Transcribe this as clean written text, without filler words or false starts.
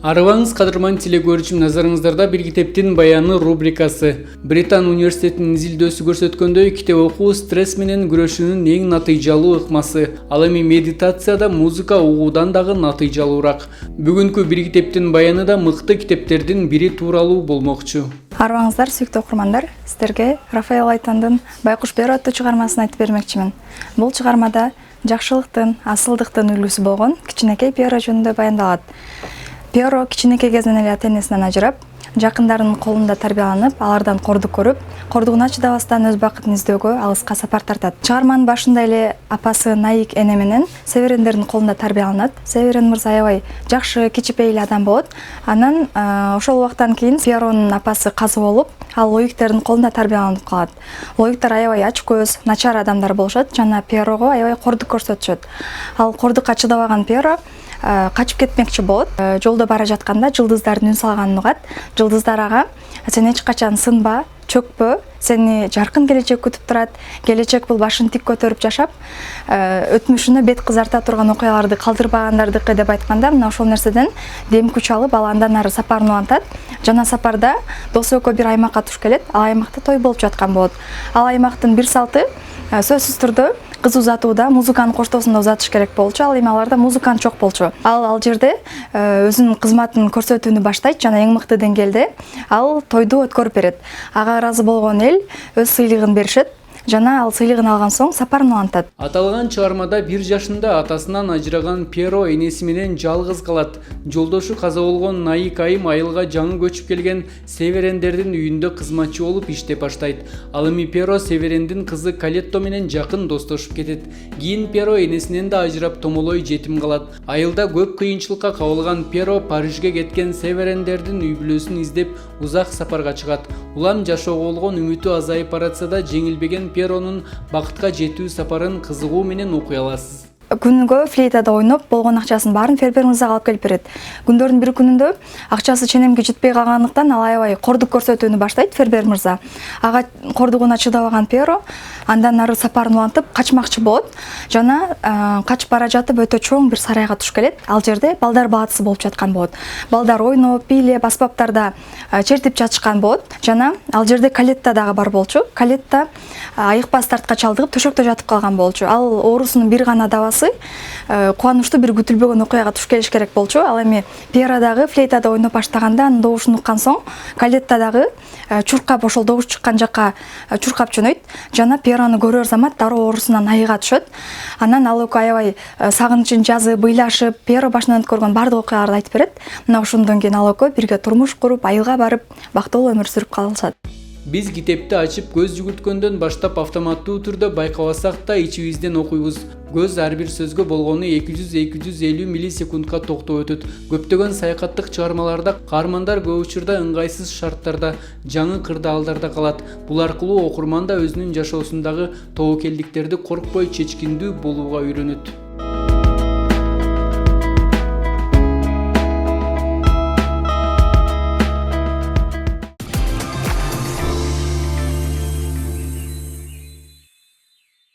Арыбаңыз кадырман телекөрүүчүм, назарыңыздарда бир китептин баяны рубрикасы. Британ университетинин изилдөөсү көрсөткөндөй, китеп окуу стресс менен күрөшүүнүн эң натыйжалуу ыкмасы. Ал эми медитацияда музыка угуудан дагы натыйжалуураак. Бүгүнкү бир китептин баяны да мыкты китептердин бири тууралуу болмокчу. Арыбаңыздар, сүйүктүү окурмандар, сиздерге Рафаэл Айтандын Байкуш Перо аттуу чыгармасын айтып бермекчимин. Бул чыгармада жакшылыктын, асылдыктын үлгүсү болгон кичинекей Перо жөнүндө баяндалат. Перо кичинекей кезинен эле ата-энесинен ажырап, жакындарынын колунда тарбияланып, алардан кордук көрүп, кордугуна чыдабастан өз бакытын издөөгө алыска сапар тартат. Чыгарманын башында эле апасы Наик эне менен Северендердин колунда тарбияланат. Северен мырза аябай жакшы, кичипейил адам болот. Анан ошол убактан кийин Перонун апасы казы болуп, ал Лоиктердин колунда тарбияланып калат. Лоиктер аябай ачкөз, начар адамдар болушат жана Перого аябай кордук көрсөтүшөт. Ал кордукка чыдабаган Перо качып кетмекчи болот. Жолдо бара жатканда жылдыздардын үн салганын угат. Жылдыздар ага: "Сен эч качан сынба, чөкпө, сени жаркын келечек күтүп турат. Келечек бул башын тик көтөрүп жашап, өтмүшүнө бет кызарта турган окуяларды калтырбагандардыкы" деп айтканда, мына ошол нерседен дем күч алып, ал андан ары сапарын улантат. Жана сапарда досу экөө бир аймакка туш келет. Ал аймакта той болуп жаткан болот. Ал аймактын бир салты сөзсүз түрдө кыз узатууда музыканын коштоосунда узатыш керек болчу. Ал эми аларда музыкант жок болчу. Ал жерде өзүнүн кызматын көрсөтүүнү баштайт жана эң мыкты деңгээлде ал тойду өткөрүп берет. Ага ыраазы болгон эл өз сыйлыгын беришет жана ал сыйлыгын алган соң сапарын улантат. Аталган чыгармада 1 жашында атасынан ажыраган Перо энеси менен жалгыз калат. Жолдошу каза болгон Наик айым айылга жаңы көчүп келген Северендердин үйүндө кызматчы болуп иштеп баштайт. Ал эми Перо Северендин кызы Калетто менен жакын достошуп кетет. Кийин Перо энесинен да ажырап томолой жетим калат. Айылда көп кыйынчылыкка кабылган Перо Парижге кеткен Северендердин үй бүлөсүн издеп узак сапарга чыгат. Улам жашоого болгон үмүтү азайып баратса да, жеңилбеген Перонун бакытка жетүү сапарын кызыгуу менен окуй аласыз. Күнгө флейтада ойноп, болгон акчасын баарын фермер мырзага алып келип берет. Күндөрдүн бир күнүндө акчасы ченемге жетпей калгандыктан ал аябай кордук көрсөтүүнү баштайт фермер мырза. Ага кордугуна чыдабаган Перо андан ары сапарын улантып качмакчы болот жана качып бара жатып өтө чоң бир сарайга туш келет. Ал жерде балдар баатысы болуп жаткан болот. Балдар ойноп, бийлеп, аспаптарда чертип жатышкан болот жана ал жерде Калетта дагы бар болчу. Калетта айыкпас дартка чалдыгып төшөктө жатып калган болчу. Ал оорусунун бир гана дабасы кубанычтуу бир күтүлбөгөн окуяга туш келиш керек болчу. Ал эми Перо дагы флейтада ойноп баштаганда анын добушун уккан соң Калетта дагы чуркап ошол добуш чыккан жакка чуркап жөнөйт жана Перону көрөр замат дароо оорусунан айыга түшөт. Анан ал экөө аябай сагынычын жазып, ыйлашып, Перо башынан өткөргөн бардык окуяларды айтып берет. Мына ошондон кийин ал экөө бирге турмуш куруп, айылга барып, бактылуу өмүр сүрүп калышат. Биз китепти ачып көз жүгүрткөндөн баштап автоматтуу түрдө байкабасак да ичибизден окуйбуз. Көз ар бир сөзгө болгону 200-250 миллисекундка токтоп өтөт. Көптөгөн саякаттык чыгармаларда каармандар көп учурда ыңгайсыз шарттарда, жаңы кырдаалдарда калат. Бул аркылуу окурман да өзүнүн жашоосундагы тобокелдиктерди коркпой чечкиндүү болууга үйрөнөт.